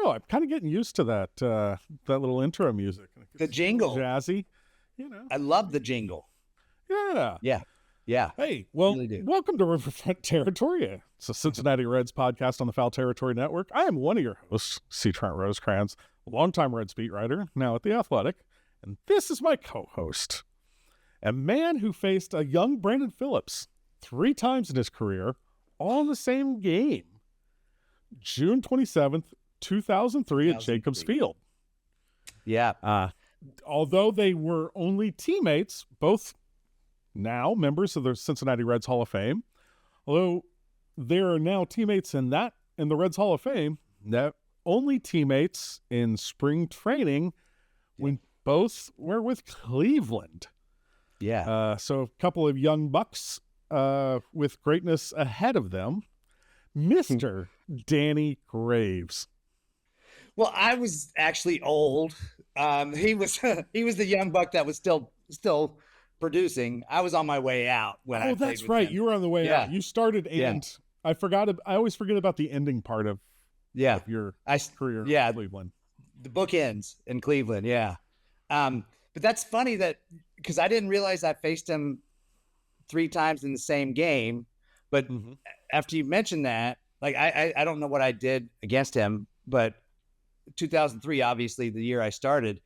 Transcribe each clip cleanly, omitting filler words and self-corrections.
know. I'm kind of getting used to that little intro music. The jingle. Jazzy. I love the jingle. Yeah. Yeah. Hey, well, Really welcome to Riverfront Territory. It's a Cincinnati Reds podcast on the Foul Territory Network. I am one of your hosts, Trent Rosecrans, a longtime Reds beat writer, now at The Athletic. And this is my co-host, a man who faced a young Brandon Phillips 3 times in his career, all in the same game. June 27th, 2003 at Jacobs Field. Yeah. Although they were only teammates, both now members of the Cincinnati Reds Hall of Fame, although there are now teammates in the Reds Hall of Fame, that only teammates in spring training when both were with Cleveland. Yeah. So a couple of young bucks with greatness ahead of them. Mr. Danny Graves. Well, I was actually old. He was the young buck that was still producing. I was on my way out when I. Oh, that's right. Him. You were on the way out. You started, and I always forget about the ending part of your career in Cleveland. The book ends in Cleveland. Yeah. But that's funny because I didn't realize I faced him 3 times in the same game. But after you mentioned that, like I don't know what I did against him, but 2003, obviously the year I started,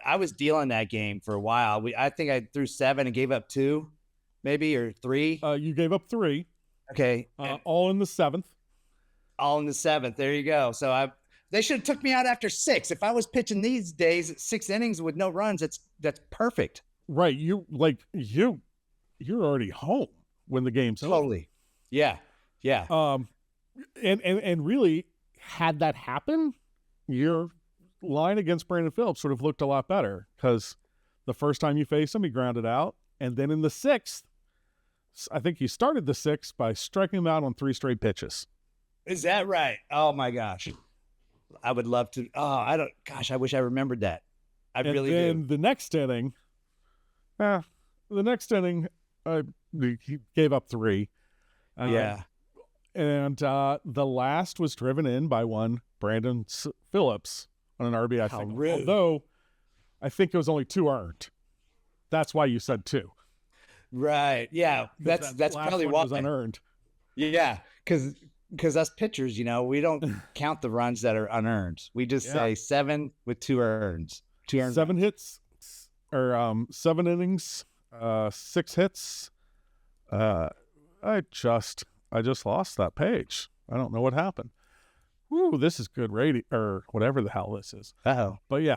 I was dealing that game for a while. I think I threw 7 and gave up 2, maybe, or 3. You gave up 3. Okay. All in the 7th. All in the 7th. There you go. So they should have took me out after 6. If I was pitching these days 6 innings with no runs, that's perfect. Right. You're already home when the game's over. Totally. Yeah. Yeah. And really, had that happen, your line against Brandon Phillips sort of looked a lot better, because the first time you faced him, he grounded out. And then in the 6th, I think he started the 6th by striking him out on 3 straight pitches. Is that right? Oh my gosh. I would love to. Oh, I wish I remembered that. Really do. And the next inning, he gave up 3. Yeah. And the last was driven in by one Brandon Phillips on an RBI single. Rude. Although I think it was only 2 earned. That's why you said 2. Right. Yeah. That's probably why. Was unearned. Yeah. Because us pitchers, we don't count the runs that are unearned. We just say 7 with 2 earns. 2 earned 7 hits, or 7 innings, 6 hits. I just lost that page. I don't know what happened. Ooh, this is good radio, or whatever the hell this is. Uh-oh. But yeah.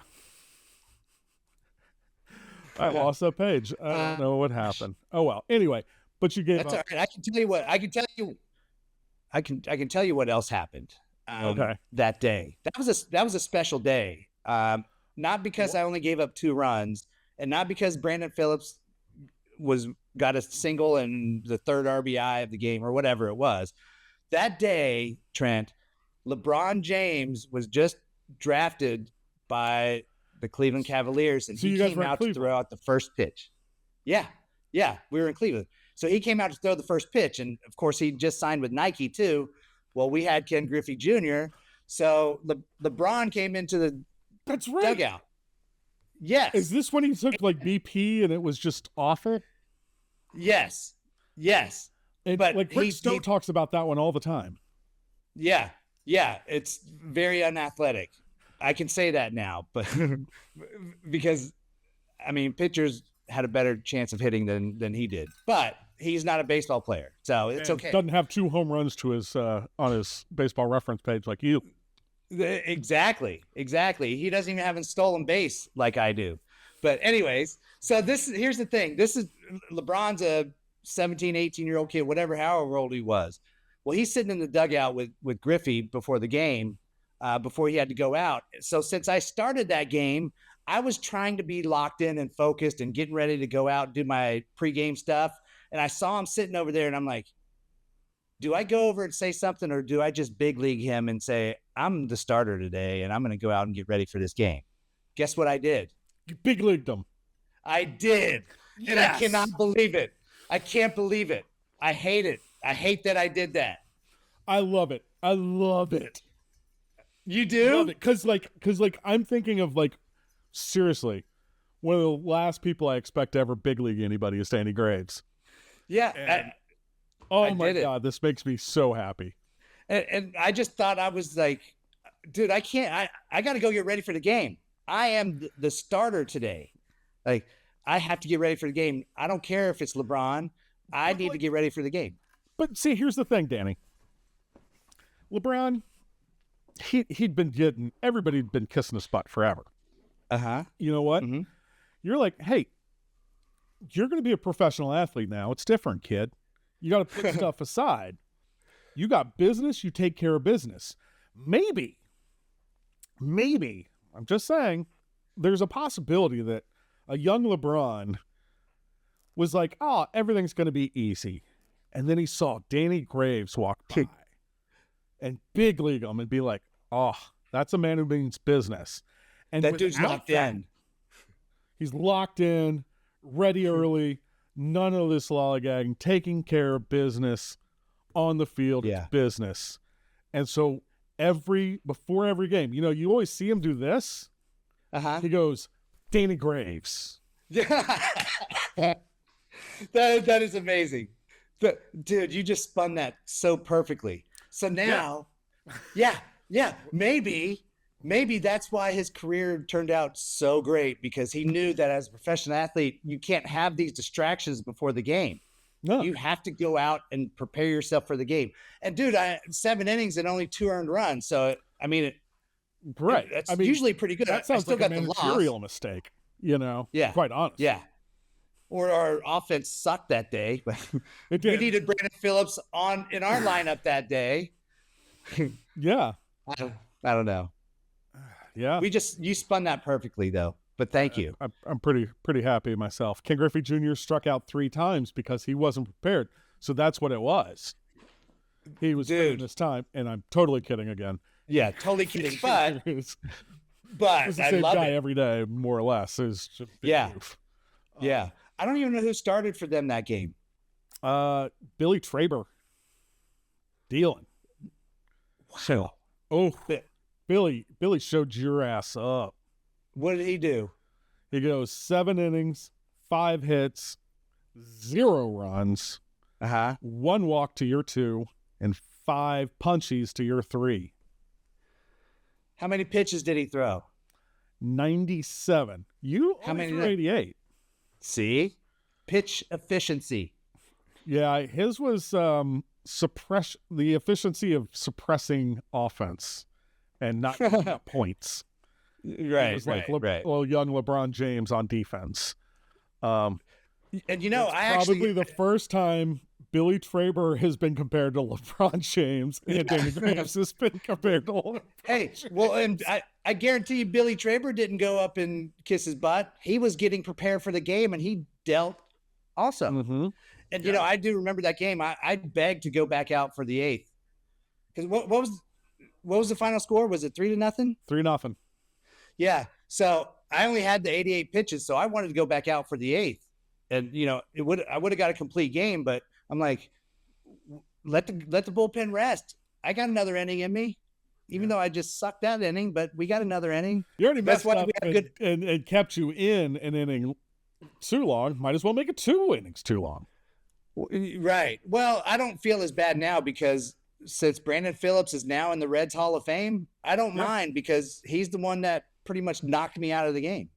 I lost that page. I don't know what happened. Oh well. Anyway, but you gave that's up. All right. I can tell you what else happened. That day. That was a special day. Not because I only gave up 2 runs, and not because Brandon Phillips got a single and the 3rd RBI of the game, or whatever it was. That day, Trent, LeBron James was just drafted by the Cleveland Cavaliers, and he came out to throw out the first pitch. Yeah, we were in Cleveland. So he came out to throw the first pitch, and of course he just signed with Nike too. Well, we had Ken Griffey Jr., so LeBron came into the dugout. Yes. Is this when he took BP and it was just awful? Yes. But like Rick Stowe talks about that one all the time. Yeah. It's very unathletic. I can say that now, but because pitchers had a better chance of hitting than he did. But he's not a baseball player, so it's okay. Doesn't have 2 home runs to his on his baseball reference page like you. Exactly. He doesn't even have a stolen base like I do. But anyways, so here's the thing. This is LeBron's a 17, 18-year-old kid, however old he was. Well, he's sitting in the dugout with Griffey before the game, before he had to go out. So since I started that game, I was trying to be locked in and focused and getting ready to go out and do my pregame stuff. And I saw him sitting over there, and I'm like, do I go over and say something, or do I just big league him and say, I'm the starter today and I'm going to go out and get ready for this game? Guess what I did? You big leagued him. I did. Yes. And I cannot believe it. I can't believe it. I hate it. I hate that I did that. I love it. You do? Love it. Cause I'm thinking of seriously, one of the last people I expect to ever big league anybody is Danny Graves. Yeah. Oh my God, this makes me so happy. And I just thought, I was like, dude, I can't, I got to go get ready for the game. I am the starter today. Like, I have to get ready for the game. I don't care if it's LeBron. I need to get ready for the game. But see, here's the thing, Danny. LeBron, everybody'd been kissing his butt forever. Uh-huh. You know what? Mm-hmm. You're like, hey, you're going to be a professional athlete now. It's different, kid. You got to put stuff aside. You got business, you take care of business. Maybe, I'm just saying, there's a possibility that a young LeBron was like, oh, everything's going to be easy. And then he saw Danny Graves walk by and big league him and be like, oh, that's a man who means business. And that dude's locked in. He's locked in, ready early, none of this lollygagging, taking care of business on the field. Yeah. It's business. And so before every game, you always see him do this. Uh-huh. He goes, Danny Graves. That is amazing. Dude, you just spun that so perfectly. So now, yeah, maybe that's why his career turned out so great, because he knew that as a professional athlete, you can't have these distractions before the game. No. You have to go out and prepare yourself for the game. And dude, 7 innings and only 2 earned runs. So, right. That's usually pretty good. That sounds like a managerial mistake, Yeah. Quite honest. Yeah. Or our offense sucked that day. It did. We needed Brandon Phillips in our lineup that day. Yeah. I don't know. Yeah. You spun that perfectly though. But thank you. I'm pretty happy myself. Ken Griffey Jr. struck out 3 times because he wasn't prepared. So that's what it was. He was doing this time, and I'm totally kidding again. Yeah, totally kidding. But it's the same guy every day, more or less. It's just goof. Yeah. I don't even know who started for them that game. Billy Traber. Dealing. Wow. Oh, Billy showed your ass up. What did he do? He goes 7 innings, 5 hits, 0 runs, 1 walk to your 2, and 5 punchies to your 3. How many pitches did he throw? 97. How many? 88. See? Pitch efficiency. Yeah, his was the efficiency of suppressing offense and not giving up points. Right, it was right. Well, young LeBron James on defense. And probably the first time Billy Traber has been compared to LeBron James, and Danny Graves has been compared to LeBron James. Well, and I guarantee you Billy Traber didn't go up and kiss his butt. He was getting prepared for the game, and he dealt also. Mm-hmm. And, I do remember that game. I begged to go back out for the 8th. Because what was the final score? Was it 3-0? 3-0. Yeah. So I only had the 88 pitches, so I wanted to go back out for the 8th. And, I would have got a complete game, but I'm like, let the bullpen rest. I got another inning in me, even though I just sucked that inning, but we got another inning. You already messed up and kept you in an inning too long. Might as well make it 2 innings too long. Right. Well, I don't feel as bad now because since Brandon Phillips is now in the Reds Hall of Fame, I don't mind because he's the one that pretty much knocked me out of the game.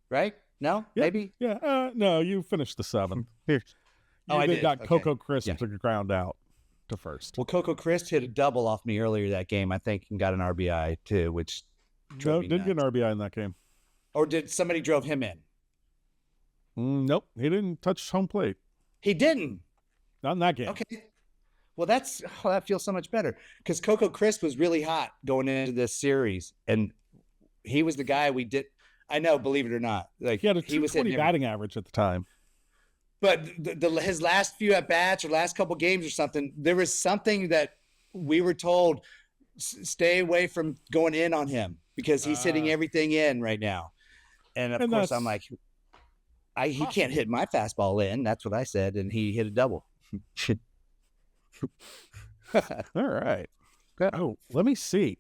Right? No? Maybe? Yeah. No, you finished the 7th. Here. I did. Got Coco Crisp to ground out to first. Well, Coco Crisp hit a double off me earlier that game, I think, and got an RBI too, which didn't get an RBI in that game. Or did somebody drove him in? Nope. He didn't touch home plate. He didn't? Not in that game. Okay. Well, that feels so much better because Coco Crisp was really hot going into this series, and he was the guy we did. I know, believe it or not, like he had a 220 batting average at the time. But his last few at bats or last couple games or something, there was something that we were told stay away from going in on him because he's hitting everything in right now. And of course, I'm like, he can't hit my fastball in. That's what I said, and he hit a double. All right. Oh, let me see.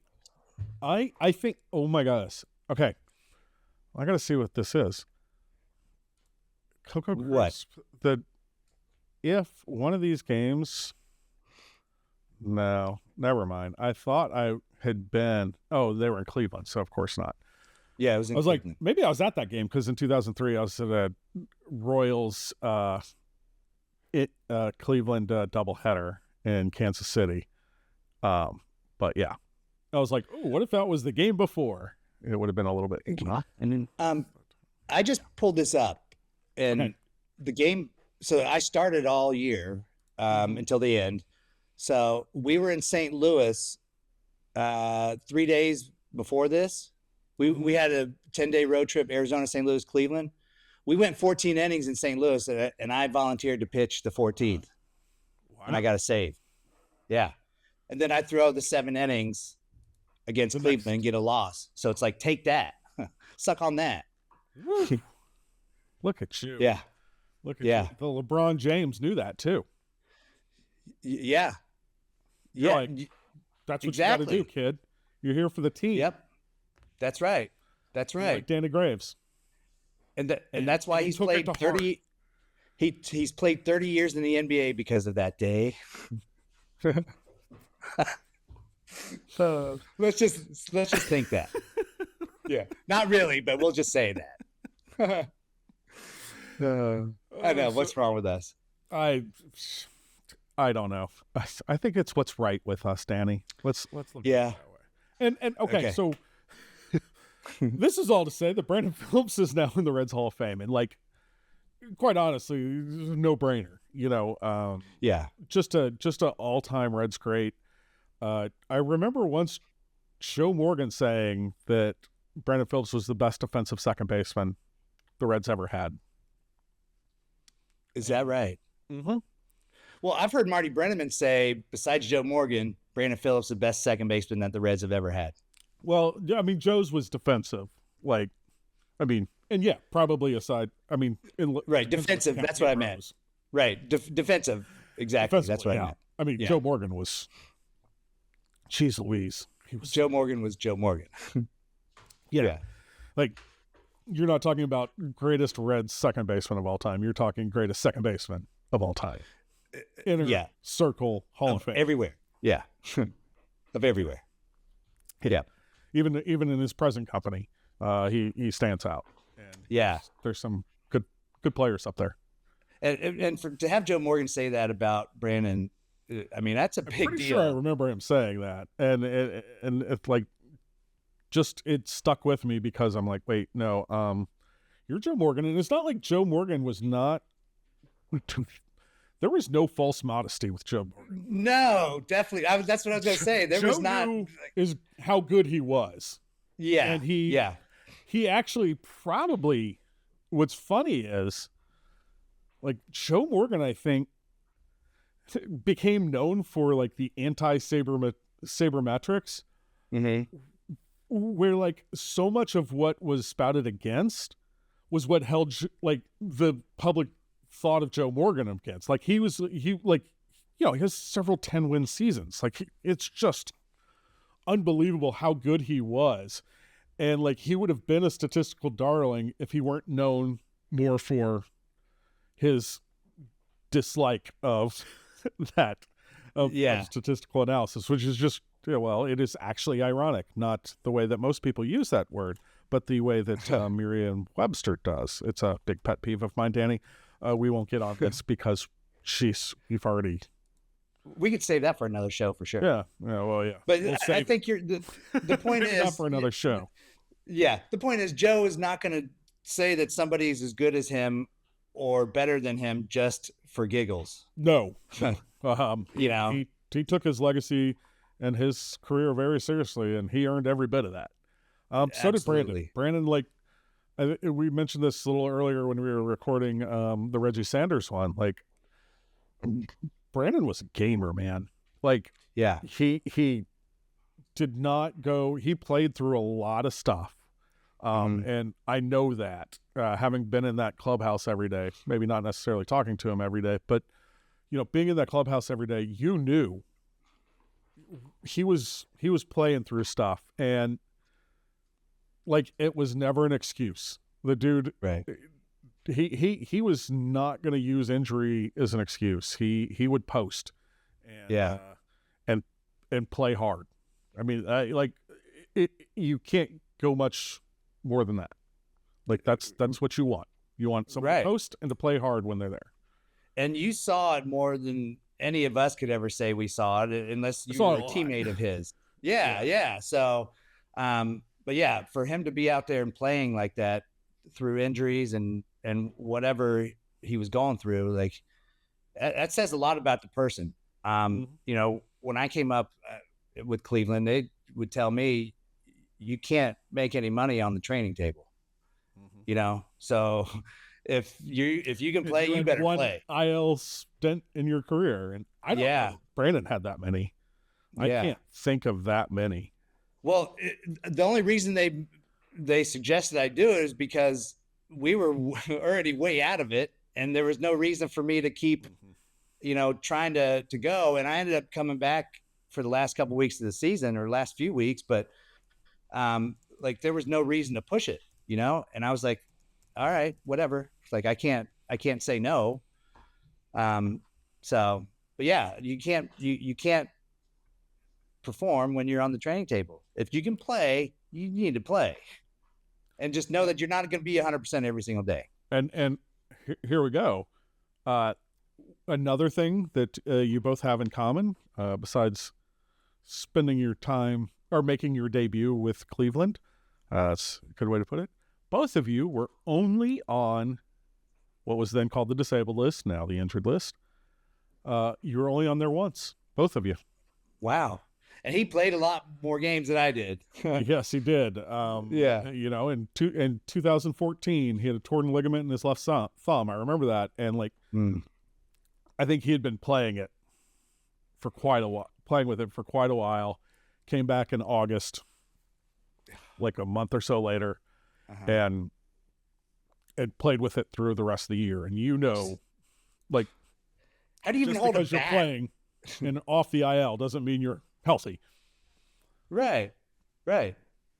I think. Oh my gosh. Okay, I gotta see what this is. Cocoa Crisp. If one of these games. No, never mind. I thought I had been. Oh, they were in Cleveland, so of course not. Yeah, it was. I was Cleveland. like, maybe I was at that game because in 2003 I was at a Royals Cleveland doubleheader in Kansas City. But yeah, I was like, oh, what if that was the game before? It would have been a little bit. And then, I just pulled this up, and the game. So I started all year until the end. So we were in St. Louis 3 days before this. We had a 10-day road trip, Arizona, St. Louis, Cleveland. We went 14 innings in St. Louis, and I volunteered to pitch the 14th. Wow. And I got a save. Yeah. And then I throw the 7 innings against Cleveland and get a loss. So it's like, take that. Suck on that. Look at you. Yeah. Look at you. The LeBron James knew that too. Yeah. You're like, that's what you got to do, kid. You're here for the team. Yep. That's right. That's right. Like Danny Graves. And that's why he's played 30. He's played 30 years in the NBA because of that day. So let's just think that. Yeah. Not really, but we'll just say that. I know. What's wrong with us? I don't know. I think it's what's right with us, Danny. Let's look at it that way. And okay, so this is all to say that Brandon Phillips is now in the Reds Hall of Fame, and like, quite honestly, no brainer. You know, just a all-time Reds great. I remember once Joe Morgan saying that Brandon Phillips was the best defensive second baseman the Reds ever had. Is that right? Mm-hmm. Well, I've heard Marty Brennaman say, besides Joe Morgan, Brandon Phillips the best second baseman that the Reds have ever had. Well, I mean, Joe's was defensive. Like, I mean, and yeah, probably aside. I mean, right, defensive. That's what I meant. Right, defensive. Exactly. That's what I meant. I mean, Joe Morgan was. Jeez Louise. Joe Morgan was Joe Morgan. Yeah. Like, you're not talking about greatest Reds second baseman of all time. You're talking greatest second baseman of all time. Inner circle Hall of Fame. Everywhere. Yeah. Of everywhere. Yeah. Even in his present company, he stands out. And there's some good players up there. And to have Joe Morgan say that about Brandon, I mean, that's a big deal. I'm pretty sure I remember him saying that, and it's like, just it stuck with me because I'm like, wait, no, you're Joe Morgan, and it's not like Joe Morgan was not. There was no false modesty with Joe Morgan. No, definitely. That's what I was going to say. There Joe was not. Is how good he was. Yeah, and he actually probably. What's funny is, like, Joe Morgan, I think, became known for like the sabermetrics, where like so much of what was spouted against was what held like the public thought of Joe Morgan against. Like he has several 10-win seasons. Like it's just unbelievable how good he was, and like he would have been a statistical darling if he weren't known more for his dislike of of statistical analysis, which is just it is actually ironic, not the way that most people use that word, but the way that Merriam-Webster does. It's a big pet peeve of mine, Danny. We won't get on this because we could save that for another show for sure. Yeah. But I think the point is not for another show. Yeah, the point is Joe is not going to say that somebody's as good as him or better than him just for giggles. No. He took his legacy and his career very seriously, and he earned every bit of that. So did Brandon. Brandon, like, we mentioned this a little earlier when we were recording the Reggie Sanders one. Like, Brandon was a gamer, man. Like, he did not go. He played through a lot of stuff. And I know that, having been in that clubhouse every day, maybe not necessarily talking to him every day, but, being in that clubhouse every day, you knew he was playing through stuff, and like it was never an excuse. The dude, right? He was not going to use injury as an excuse. He would post, and and play hard. I mean, you can't go much more than that. Like that's what you want. You want someone to post and to play hard when they're there. And you saw it more than any of us could ever say we saw it, unless you were a teammate of his. Yeah. So, but yeah, for him to be out there and playing like that through injuries and whatever he was going through, like that says a lot about the person. You know, when I came up with Cleveland, they would tell me, you can't make any money on the training table. You know, so if you can play, you better play. IL stint in your career, and I don't know Brandon had that many. I can't think of that many. Well, the only reason they suggested I do it is because we were already way out of it, and there was no reason for me to keep, you know, trying to go. And I ended up coming back for the last couple of weeks of the season, or last few weeks, but like there was no reason to push it, you know? And I was like, all right, whatever. It's like, I can't say no. So, but yeah, you can't perform when you're on the training table. If you can play, you need to play, and just know that you're not going to be 100% every single day. And here we go. Another thing that you both have in common, besides spending your time or making your debut with Cleveland, that's a good way to put it. Both of you were only on what was then called the disabled list, now the injured list. You were only on there once, both of you. Wow. And he played a lot more games than I did. Yes, he did. You know, in 2014, he had a torn ligament in his left thumb. I remember that. And like, I think he had been playing with it for quite a while. Came back in August, like a month or so later, and played with it through the rest of the year. And you know, like, how do you even hold a bat? Because you're playing and off the IL doesn't mean you're healthy. Right.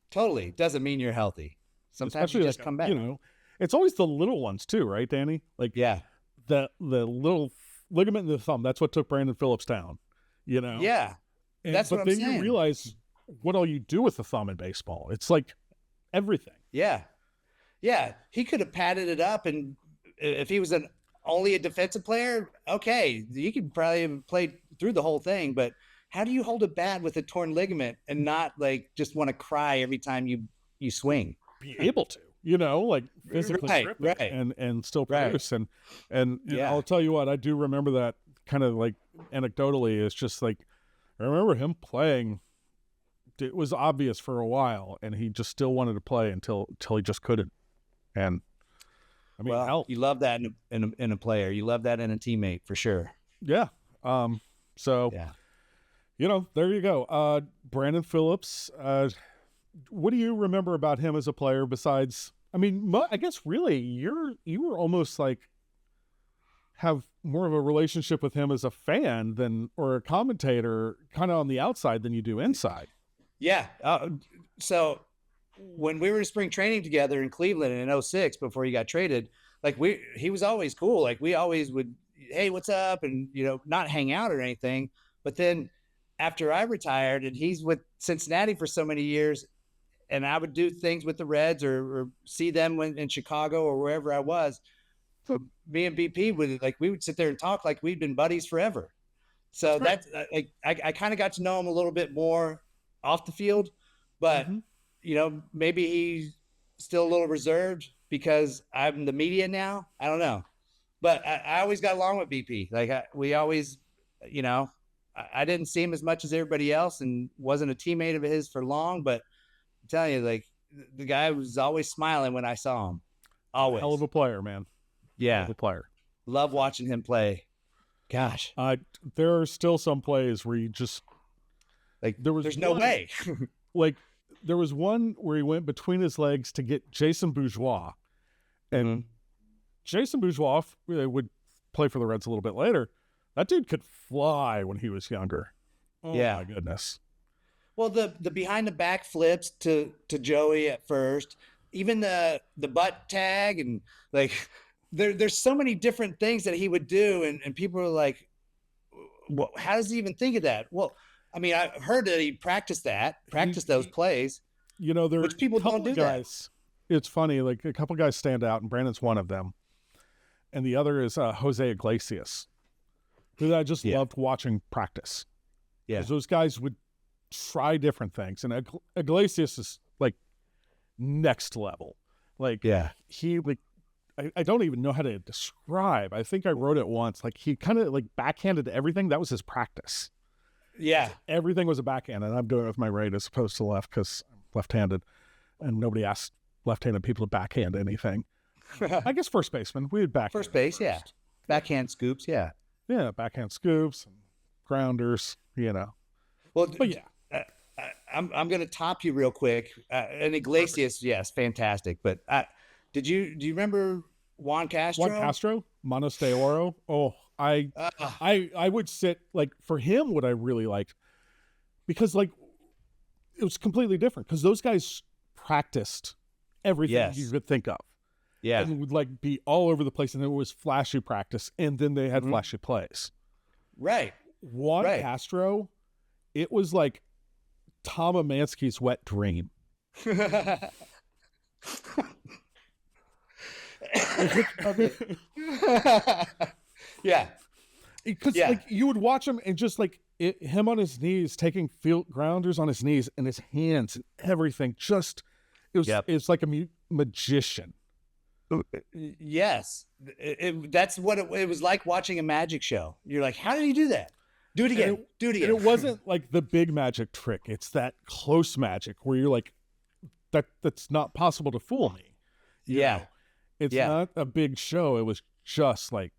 Totally. Doesn't mean you're healthy. Sometimes especially you just come back. You know, it's always the little ones too, right, Danny? Like, the little ligament in the thumb. That's what took Brandon Phillips down. You know. Yeah. That's what I'm saying. But then you realize what all you do with the thumb in baseball. It's like everything. Yeah. He could have padded it up, and if he was only a defensive player, okay, you could probably have played through the whole thing. But how do you hold a bat with a torn ligament and not like just want to cry every time you swing? Be able to, you know, like physically and still produce. And I'll tell you what, I do remember that kind of like anecdotally. It's just like, I remember him playing. It was obvious for a while, and he just still wanted to play until he just couldn't. And I mean, you love that in a player. You love that in a teammate for sure. Yeah. So, you know, there you go. Brandon Phillips. What do you remember about him as a player? Besides, I mean, I guess really you were almost like have more of a relationship with him as a fan or a commentator, kind of on the outside than you do inside. Yeah. So when we were in spring training together in Cleveland in 2006, before he got traded, like he was always cool. Like we always would, hey, what's up? And, you know, not hang out or anything. But then after I retired, and he's with Cincinnati for so many years, and I would do things with the Reds or see them in Chicago or wherever I was, me and BP we would sit there and talk like we'd been buddies forever. So that's I kind of got to know him a little bit more off the field, but you know, maybe he's still a little reserved because I'm the media now. I don't know, but I always got along with BP. Like we always, you know, I didn't see him as much as everybody else and wasn't a teammate of his for long, but I'm telling you, like the guy was always smiling when I saw him. Always. Hell of a player, man. Yeah. Hell of a player. Love watching him play. Gosh. There are still some plays where you just there's no way. Like there was one where he went between his legs to get Jason Bourgeois, and Jason Bourgeois would play for the Reds a little bit later. That dude could fly when he was younger. Oh Yeah. my goodness. Well, the behind the back flips to Joey at first, even the butt tag, and like there's so many different things that he would do, and people are like, well, how does he even think of that? Well, I mean, I heard that he practiced those plays. You know, there are Which people a couple don't do of that. guys. It's funny, like a couple guys stand out, and Brandon's one of them, and the other is Jose Iglesias, who I just Yeah. loved watching practice. Yeah. 'Cause those guys would try different things, and Iglesias is like next level. Like, Yeah. he like I don't even know how to describe. I think I wrote it once. Like, he kind of like backhanded everything. That was his practice. Yeah. Everything was a backhand, and I'm doing it with my right as opposed to left because I'm left-handed, and nobody asked left-handed people to backhand anything. I guess first baseman, we had backhand. First base, yeah. Backhand scoops, yeah. Yeah, backhand scoops and grounders, you know. Well, But yeah, I'm going to top you real quick. And Iglesias, yes, fantastic. But do you remember Juan Castro? Juan Castro, Manos de Oro. Oh, I would sit like for him. What I really liked, because like it was completely different because those guys practiced everything Yes. you could think of. Yeah. And would like be all over the place, and it was flashy practice, and then they had flashy plays. Right. Juan Right. Castro, it was like Tom Amansky's wet dream. Yeah. Because Yeah. like you would watch him and just like him on his knees taking field grounders on his knees and his hands and everything. Just it's like a magician. Yes. That's what it was like watching a magic show. You're like, how did he do that? Do it again. Do it again. And it wasn't like the big magic trick. It's that close magic where you're like, that's not possible to fool me. You Yeah. know? It's not a big show. It was just like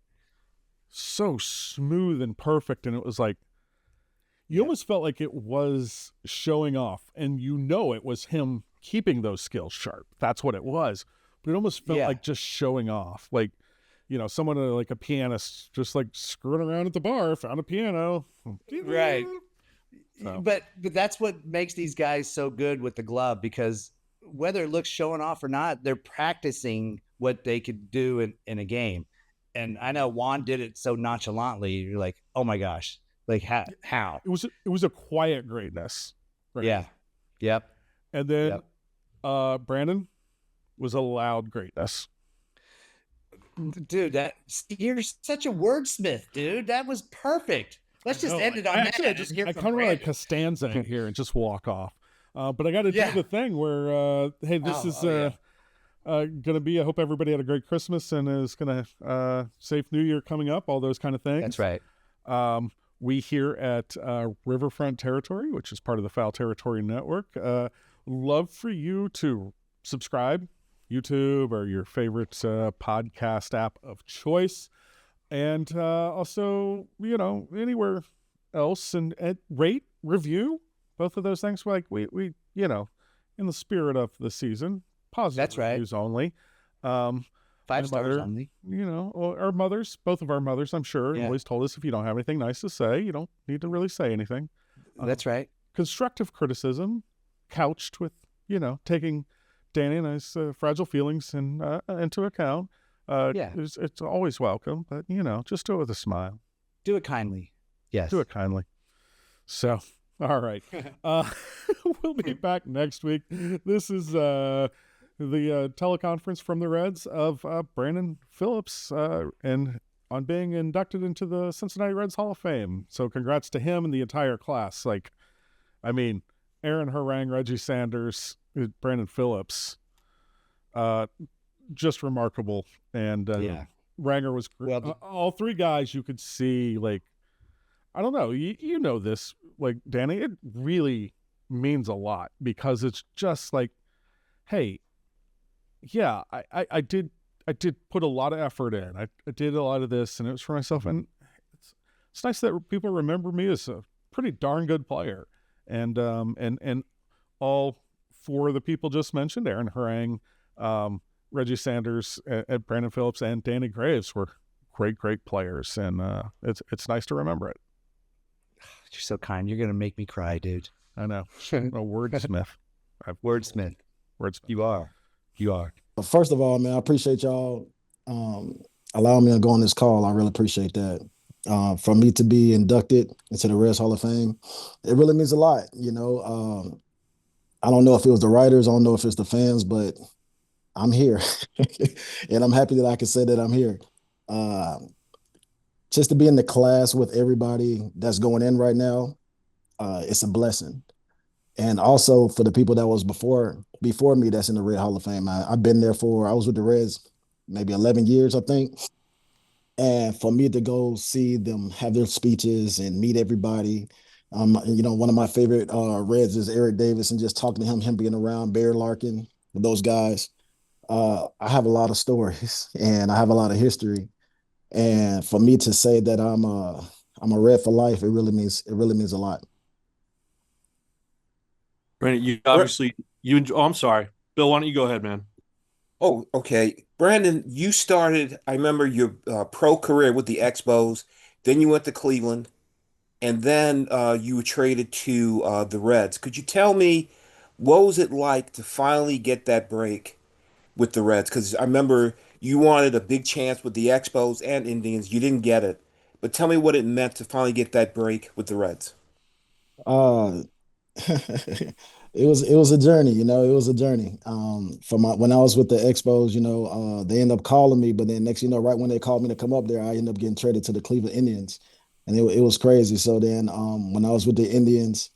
so smooth and perfect. And it was like, you almost felt like it was showing off, and you know, it was him keeping those skills sharp. That's what it was. But it almost felt like just showing off. Like, you know, someone like a pianist just like screwing around at the bar, found a piano. Right. So. But that's what makes these guys so good with the glove, because whether it looks showing off or not, they're practicing what they could do in a game. And I know Juan did it so nonchalantly. You're like, oh my gosh, like how? It was a quiet greatness. Right? Yeah. Yep. And then Brandon was a loud greatness. Dude, you're such a wordsmith, dude. That was perfect. Let's just end it on that. I kind of want to Costanza in here and just walk off. But I got to do the thing where, hey, this is going to be, I hope everybody had a great Christmas and is going to safe New Year coming up, all those kind of things. That's right. We here at Riverfront Territory, which is part of the Foul Territory Network, love for you to subscribe, YouTube or your favorite podcast app of choice. And also, you know, anywhere else and rate, review, both of those things. Like we, you know, in the spirit of the season, positive reviews only. 5 stars only. You know, our mothers, both of our mothers, I'm sure, always told us if you don't have anything nice to say, you don't need to really say anything. That's right. Constructive criticism, couched with, you know, taking Danny and I's fragile feelings into account. It's always welcome, but you know, just do it with a smile. Do it kindly. Yes. Do it kindly. So, all right. We'll be back next week. This is the teleconference from the Reds of Brandon Phillips and on being inducted into the Cincinnati Reds Hall of Fame. So congrats to him and the entire class. Like, I mean, Aaron Harang, Reggie Sanders, Brandon Phillips, just remarkable. And Ranger was great. Well, all three guys you could see, like, I don't know, you know this, like, Danny, it really means a lot because it's just like, hey, yeah, I did put a lot of effort in. I did a lot of this, and it was for myself. And it's nice that people remember me as a pretty darn good player. And all four of the people just mentioned, Aaron Harang, Reggie Sanders, Brandon Phillips, and Danny Graves were great players. And it's nice to remember it. You're so kind. You're going to make me cry, dude. I know. I'm a wordsmith. Wordsmith. Wordsmith. You are. You are. But first of all, man, I appreciate y'all allowing me to go on this call. I really appreciate that. For me to be inducted into the Reds Hall of Fame, it really means a lot. I don't know if it was the writers, I don't know if it's the fans, but I'm here. And I'm happy that I can say that I'm here. Just to be in the class with everybody that's going in right now, it's a blessing. And also for the people that was before me that's in the Red Hall of Fame. I've been there I was with the Reds maybe 11 years, I think. And for me to go see them have their speeches and meet everybody, one of my favorite Reds is Eric Davis, and just talking to him being around Barry Larkin, those guys. I have a lot of stories and I have a lot of history. And for me to say that I'm a Red for life, it really means a lot. Brandon, you obviously I'm sorry, Bill. Why don't you go ahead, man? Oh, okay. Brandon, you started, I remember your pro career with the Expos, then you went to Cleveland, and then you were traded to the Reds. Could you tell me what was it like to finally get that break with the Reds? Because I remember you wanted a big chance with the Expos and Indians. You didn't get it. But tell me what it meant to finally get that break with the Reds. Uh, it was a journey, it was a journey. When I was with the Expos, they ended up calling me, but then next, right when they called me to come up there, I ended up getting traded to the Cleveland Indians, and it was crazy. So then, when I was with the Indians,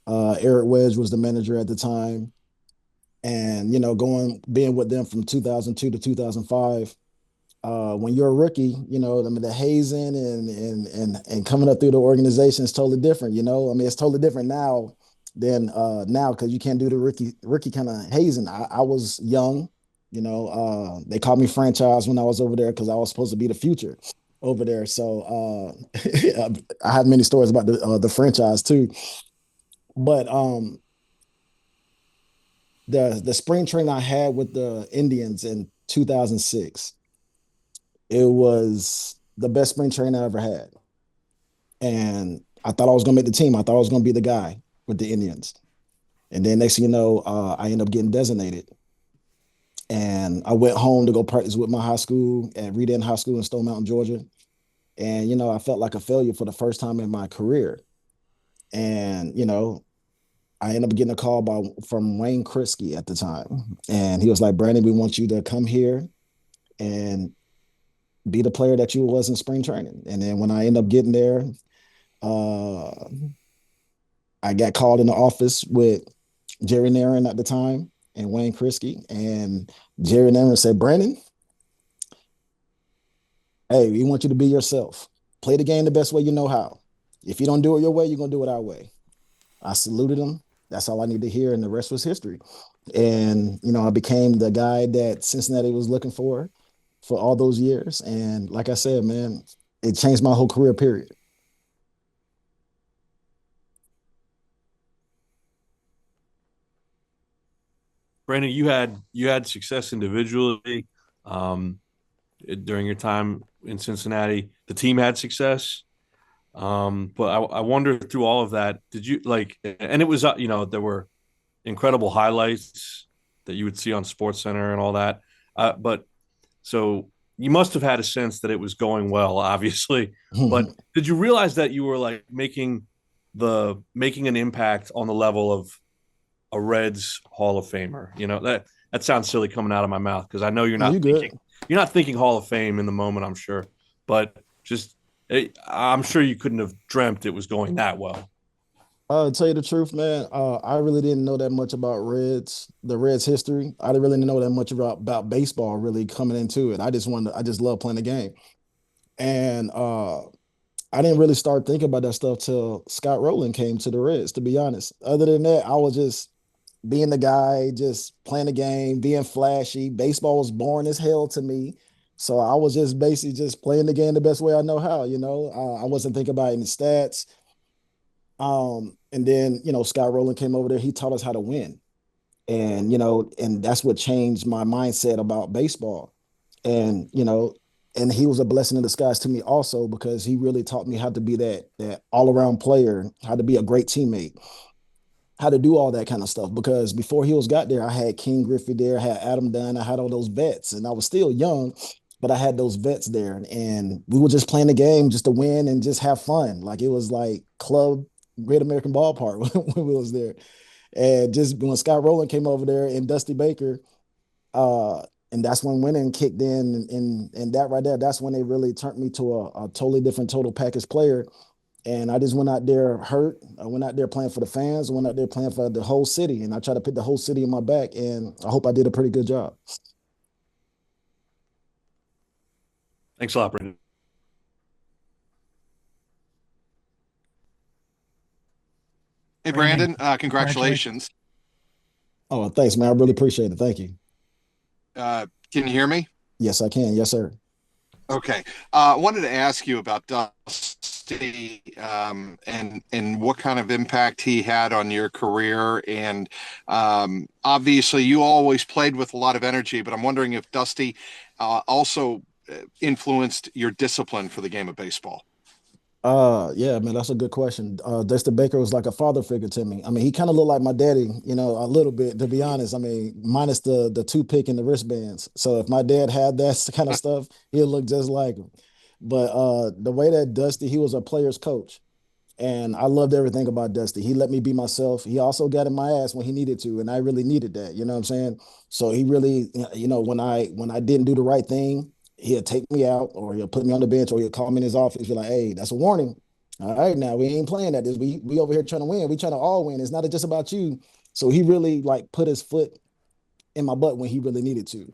Eric Wedge was the manager at the time, and being with them from 2002 to 2005. When you're a rookie, the hazing and coming up through the organization is totally different. It's totally different now than now, because you can't do the rookie kind of hazing. I was young, they called me franchise when I was over there because I was supposed to be the future over there. So I had many stories about the franchise too. But the spring training I had with the Indians in 2006. It was the best spring training I ever had. And I thought I was going to make the team. I thought I was going to be the guy with the Indians. And then next thing you know, I ended up getting designated. And I went home to go practice with my high school at Reed High School in Stone Mountain, Georgia. And, I felt like a failure for the first time in my career. And, I ended up getting a call from Wayne Krisky at the time. And he was like, Brandon, we want you to come here and be the player that you was in spring training. And then when I ended up getting there, I got called in the office with Jerry Narron at the time and Wayne Krisky. And Jerry Narron said, Brandon, hey, we want you to be yourself. Play the game the best way you know how. If you don't do it your way, you're going to do it our way. I saluted him. That's all I need to hear, and the rest was history. And, I became the guy that Cincinnati was looking for all those years. And like I said, man, it changed my whole career, period. Brandon, you had success individually during your time in Cincinnati. The team had success. But I wonder, through all of that, did you and it was, there were incredible highlights that you would see on SportsCenter and all that. But so you must have had a sense that it was going well, obviously. But did you realize that you were making an impact on the level of a Reds Hall of Famer? That sounds silly coming out of my mouth, because I know you're not thinking Hall of Fame in the moment, I'm sure. But I'm sure you couldn't have dreamt it was going that well. To tell you the truth, man, I really didn't know that much about the Reds history. I didn't really know that much about baseball really coming into it. I just love playing the game. And I didn't really start thinking about that stuff till Scott Rowland came to the Reds, to be honest. Other than that, I was just being the guy, just playing the game, being flashy. Baseball was boring as hell to me. So I was just basically just playing the game the best way I know how, I wasn't thinking about any stats. And then, Scott Rowland came over there. He taught us how to win. And, and that's what changed my mindset about baseball. And, and he was a blessing in disguise to me also because he really taught me how to be that all around player, how to be a great teammate, how to do all that kind of stuff. Because before Hills got there, I had King Griffey there, I had Adam Dunn, I had all those vets, and I was still young, but I had those vets there, and we were just playing the game just to win and just have fun. Like it was like club Great American Ballpark when we was there. And just when Scott Rowland came over there and Dusty Baker, uh, and that's when winning kicked in, and that right there, that's when they really turned me to a totally different total package player. And I just went out there hurt. I went out there playing for the fans. I went out there playing for the whole city, and I tried to put the whole city in my back. And I hope I did a pretty good job. Thanks a lot, Brandon. Hey, Brandon, congratulations. Oh, thanks, man. I really appreciate it. Thank you. Can you hear me? Yes, I can. Yes, sir. Okay. I wanted to ask you about Dusty and what kind of impact he had on your career. And obviously, you always played with a lot of energy, but I'm wondering if Dusty also influenced your discipline for the game of baseball. Yeah, man, that's a good question. Dusty Baker was like a father figure to me. I mean, he kind of looked like my daddy, you know, a little bit, to be honest. I mean, minus the toothpick and the wristbands. So if my dad had that kind of stuff, he'd look just like him. But the way that Dusty, he was a player's coach. And I loved everything about Dusty. He let me be myself. He also got in my ass when he needed to, and I really needed that. You know what I'm saying? So he really, you know, when I didn't do the right thing, he'll take me out, or he'll put me on the bench, or he'll call me in his office. Be like, "Hey, that's a warning. All right, now we ain't playing at this. We over here trying to win. We trying to all win. It's not just about you." So he really like put his foot in my butt when he really needed to.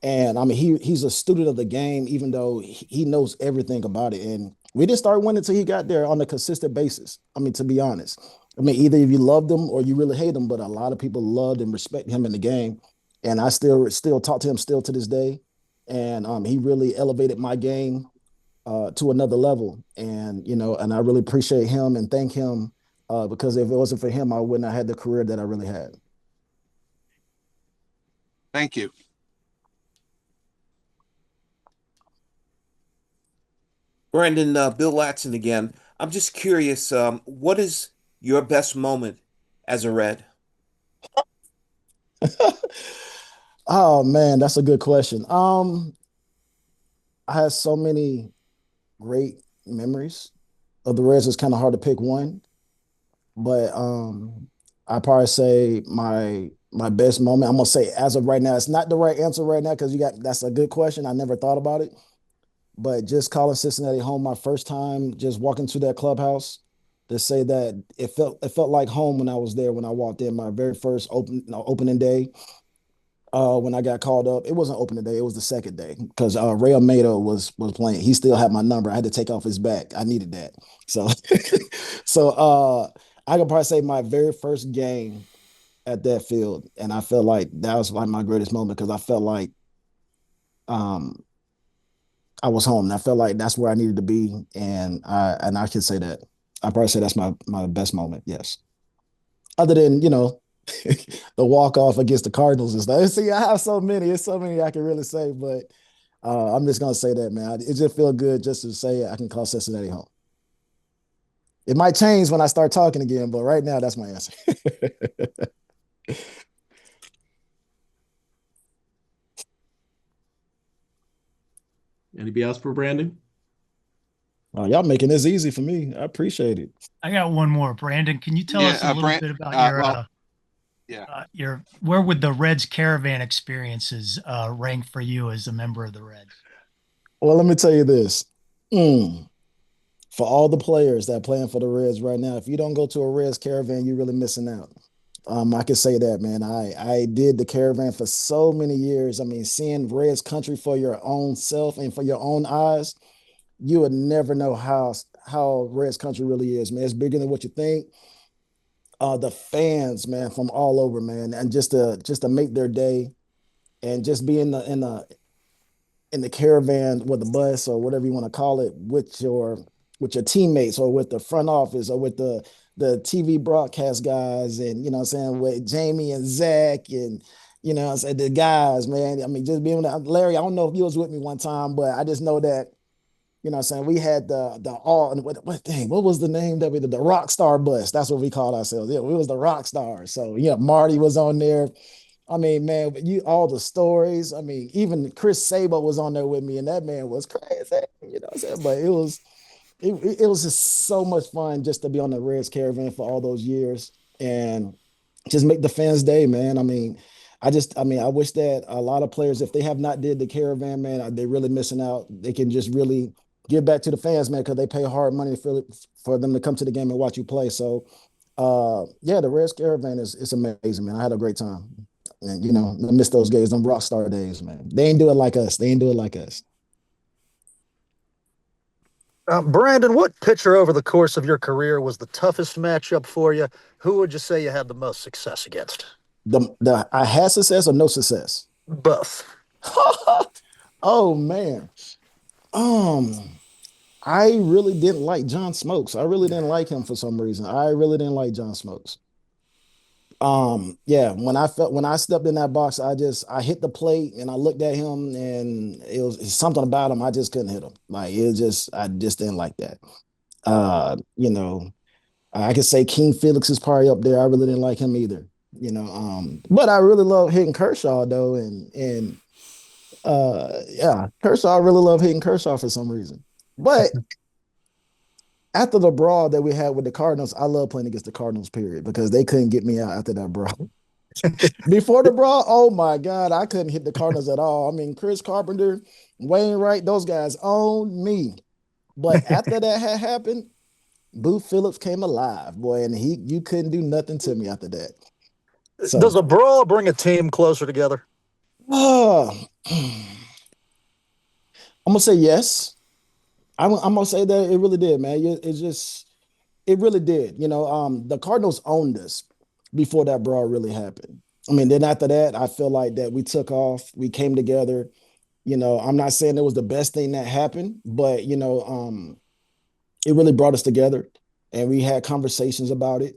And I mean, he's a student of the game, even though he knows everything about it. And we didn't start winning until he got there on a consistent basis. I mean, to be honest, I mean, either if you loved him or you really hate him, but a lot of people loved and respect him in the game. And I still talk to him still to this day. And he really elevated my game to another level. And, you know, and I really appreciate him and thank him because if it wasn't for him, I wouldn't have had the career that I really had. Thank you. Brandon, Bill Latson again. I'm just curious, what is your best moment as a Red? Oh man, that's a good question. I had so many great memories of the Reds. It's kind of hard to pick one, but I probably say my best moment. I'm gonna say as of right now, it's not the right answer right now because that's a good question. I never thought about it, but just calling Cincinnati home my first time, just walking through that clubhouse, to say that it felt like home when I was there when I walked in my very first opening day. When I got called up, it wasn't opening day; it was the second day because Ray Almeida was playing. He still had my number. I had to take off his back. I needed that. So, I could probably say my very first game at that field, and I felt like that was like my greatest moment because I felt like um I was home. And I felt like that's where I needed to be, and I can say that. I probably say that's my best moment. Yes, other than the walk off against the Cardinals and stuff. See, I have so many. It's so many I can really say, but I'm just gonna say that, man. It just feel good just to say I can call Cincinnati home. It might change when I start talking again, but right now that's my answer. Anybody else for Brandon? Oh, y'all making this easy for me. I appreciate it. I got one more. Brandon, can you tell us a little bit about your where would the Reds caravan experiences rank for you as a member of the Reds? Well, let me tell you this. For all the players that are playing for the Reds right now, if you don't go to a Reds caravan, you're really missing out. I can say that, man. I did the caravan for so many years. I mean, seeing Reds country for your own self and for your own eyes, you would never know how Reds country really is, man. It's bigger than what you think. The fans, man, from all over, man, and just to make their day and just be in the caravan with the bus or whatever you want to call it with your teammates or with the front office or with the TV broadcast guys and what I'm saying with Jamie and Zach and You know, I said the guys, man. I mean, just being with Larry. I don't know if you was with me one time, but I just know that. You know what I'm saying? We had the all and what was the name that we did? The rock star bus. That's what we called ourselves. Yeah, we was the rock stars. So yeah, Marty was on there. I mean, man, you all the stories. I mean, even Chris Sabo was on there with me, and that man was crazy. You know what I'm saying? But it was just so much fun just to be on the Reds Caravan for all those years and just make the fans' day, man. I mean, I wish that a lot of players, if they have not did the Caravan, man, they're really missing out. They can just really give back to the fans, man, because they pay hard money for them to come to the game and watch you play. So, yeah, the Reds Caravan is amazing, man. I had a great time. And, you know, I miss those days, them rock star days, man. They ain't do it like us. They ain't do it like us. Brandon, what pitcher over the course of your career was the toughest matchup for you? Who would you say you had the most success against? I had success or no success? Both. Oh man. I really didn't like John Smokes. I really didn't like him for some reason. I really didn't like John Smokes. Yeah, when I stepped in that box, I hit the plate and I looked at him and it's something about him. I just couldn't hit him. I just didn't like that. You know, I could say King Felix is probably up there. I really didn't like him either. You know, but I really love hitting Kershaw though, and yeah, Kershaw, I really love hitting Kershaw for some reason. But after the brawl that we had with the Cardinals, I love playing against the Cardinals, period, because they couldn't get me out after that brawl. Before the brawl, oh my God, I couldn't hit the Cardinals at all. I mean, Chris Carpenter, Wainwright, those guys owned me. But after that had happened, Boo Phillips came alive, boy, and you couldn't do nothing to me after that. So, does a brawl bring a team closer together? I'm gonna say yes. I'm gonna say that it really did, man. It really did. You know, the Cardinals owned us before that brawl really happened. I mean, then after that, I feel like that we took off, we came together. You know, I'm not saying it was the best thing that happened, but you know, it really brought us together, and we had conversations about it.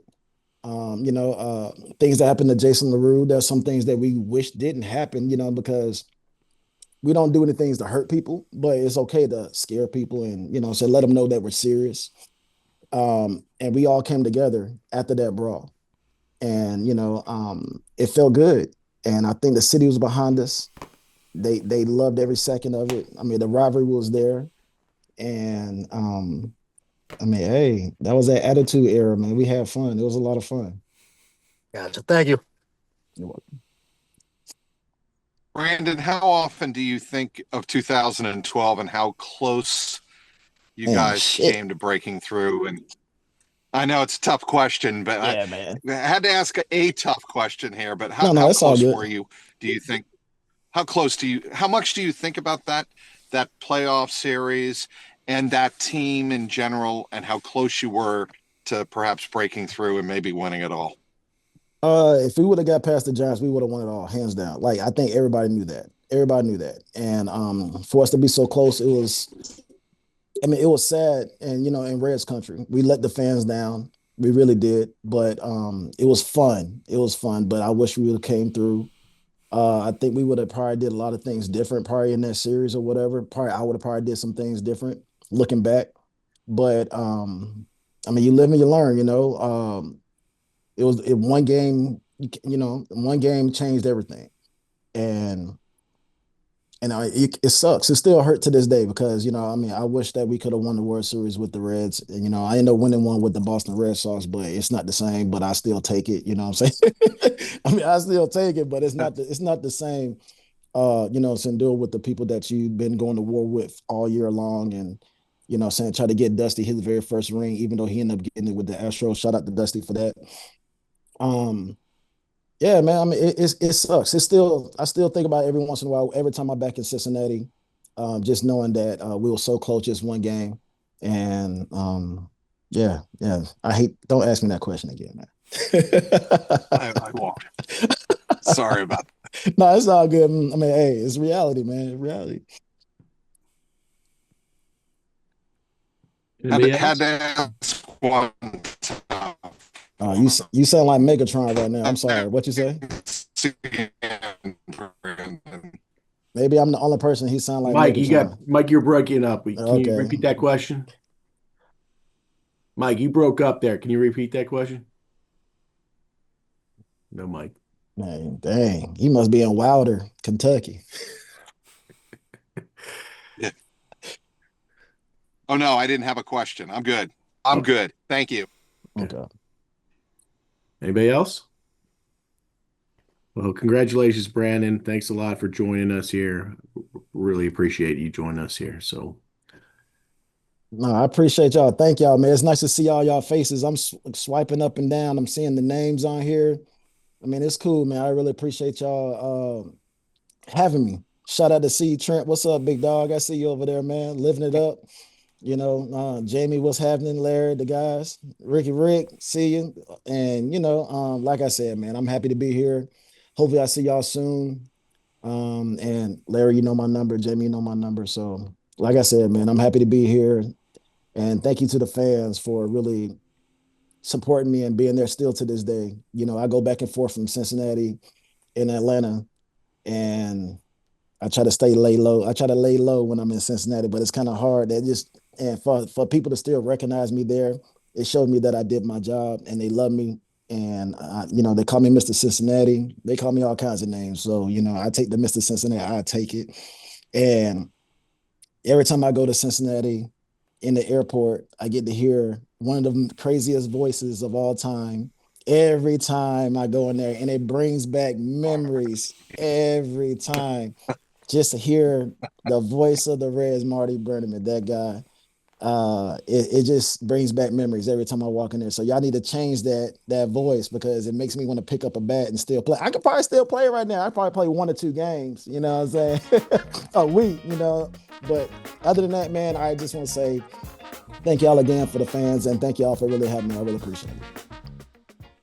You know, things that happened to Jason LaRue. There's some things that we wish didn't happen. You know, because we don't do any things to hurt people, but it's okay to scare people and, you know, so let them know that we're serious. And we all came together after that brawl. And, you know, it felt good. And I think the city was behind us. They loved every second of it. I mean, the rivalry was there. And I mean, hey, that was that attitude era, man. We had fun. It was a lot of fun. Gotcha. Thank you. You're welcome. Brandon, how often do you think of 2012 and how close you guys came to breaking through? And I know it's a tough question, but yeah, man. I had to ask a tough question here. But how close were you? Do you think? How much do you think about that playoff series and that team in general, and how close you were to perhaps breaking through and maybe winning it all? If we would have got past the Giants, we would have won it all, hands down. Like, I think everybody knew that. Everybody knew that. And for us to be so close, it was sad. And, you know, in Reds country, we let the fans down. We really did. But it was fun. It was fun. But I wish we would have came through. I think we would have probably did a lot of things different probably in that series or whatever. I would have probably did some things different looking back. But, I mean, you live and you learn, you know. One game, you know, one game changed everything. And it sucks. It still hurt to this day because, you know, I mean, I wish that we could have won the World Series with the Reds. And, you know, I ended up winning one with the Boston Red Sox, but it's not the same, but I still take it, you know what I'm saying? I mean, I still take it, but it's not the same, you know, to deal with the people that you've been going to war with all year long. And, you know, saying try to get Dusty his very first ring, even though he ended up getting it with the Astros. Shout out to Dusty for that. Yeah, man. I mean, it sucks. I still think about it every once in a while. Every time I'm back in Cincinnati, just knowing that we were so close, just one game, and yeah. Don't ask me that question again, man. I won't. Sorry about that. No, it's all good. I mean, hey, it's reality, man. It's reality. Had to ask one time. You sound like Megatron right now. I'm sorry. What you say? Maybe I'm the only person he sound like. Mike, you're breaking up. Can Okay. you repeat that question? Mike, you broke up there. Can you repeat that question? No, Mike. Man, dang. He must be in Wilder, Kentucky. Yeah. Oh, no, I didn't have a question. I'm good. I'm good. Thank you. Okay. Anybody else? Well, congratulations, Brandon. Thanks a lot for joining us here. Really appreciate you joining us here. So, no, I appreciate y'all. Thank y'all, man. It's nice to see all y'all faces. I'm swiping up and down. I'm seeing the names on here. I mean, it's cool, man. I really appreciate y'all having me. Shout out to C. Trent. What's up, big dog? I see you over there, man. Living it up. You know, Jamie, what's happening? Larry, the guys. Rick, see you. And, you know, like I said, man, I'm happy to be here. Hopefully I see y'all soon. And Larry, you know my number. Jamie, you know my number. So, like I said, man, I'm happy to be here. And thank you to the fans for really supporting me and being there still to this day. You know, I go back and forth from Cincinnati in Atlanta, and I try to lay low. I try to lay low when I'm in Cincinnati, but it's kind of hard. And for people to still recognize me there, it showed me that I did my job and they love me. And, you know, they call me Mr. Cincinnati. They call me all kinds of names. So, you know, I take the Mr. Cincinnati, I take it. And every time I go to Cincinnati in the airport, I get to hear one of the craziest voices of all time every time I go in there. And it brings back memories every time. Just to hear the voice of the Reds, Marty Burnham, that guy. It just brings back memories every time I walk in there. So y'all need to change that voice because it makes me want to pick up a bat and still play. I could probably still play right now. I probably play 1 or 2 games, you know what I'm saying? A week, you know. But other than that, man, I just want to say thank y'all again for the fans and thank y'all for really having me. I really appreciate it.